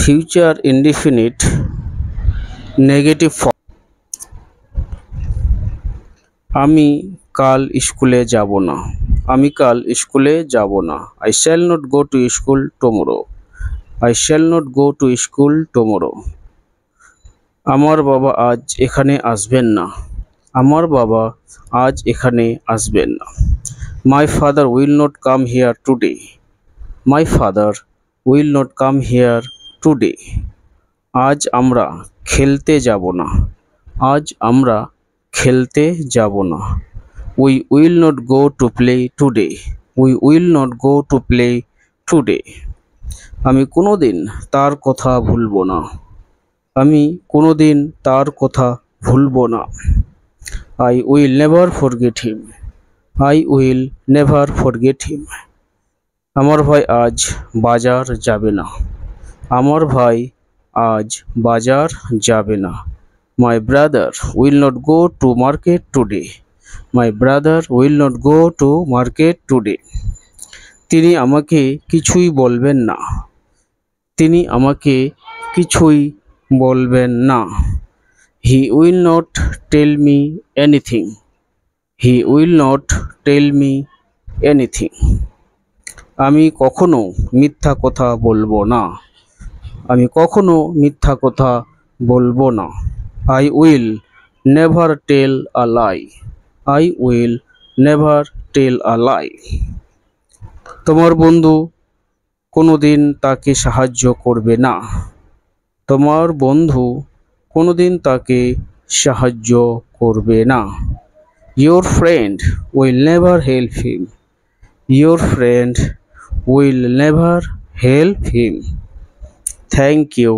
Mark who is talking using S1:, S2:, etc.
S1: future indefinite negative form. আমি কাল স্কুলে যাব না। আমি কাল স্কুলে যাব না। I shall not go to school tomorrow. I shall not go to school tomorrow. আমার বাবা আজ এখানে আসবেন না। আমার বাবা আজ এখানে আসবেন না। My father will not come here today. My father will not come here today. আজ আমরা খেলতে যাব না। আজ আমরা খেলতে যাব না। We will not go to play today. We will not go to play today. আমি কোনোদিন তার কথা ভুলবো না। আমি কোনোদিন তার কথা ভুলবো না। I will never forget him. I will never forget him. আমার ভাই আজ বাজার যাবে না। আমার ভাই আজ বাজার যাবে না। My brother will not go to market today. My brother will not go to market today. তিনি আমাকে কিছুই বলবেন না। তিনি আমাকে কিছুই বলবেন না। He will not tell me anything. He will not tell me anything. আমি কখনো মিথ্যা কথা বলবো না। আমি কখনো মিথ্যা কথা বলবো না। I will never tell a lie. I will never tell a lie. তোমার বন্ধু কোনোদিন তাকে সাহায্য করবে না। তোমার বন্ধু কোনোদিন তাকে সাহায্য করবে না। Your friend will never help him. Your friend will never help him. Thank you.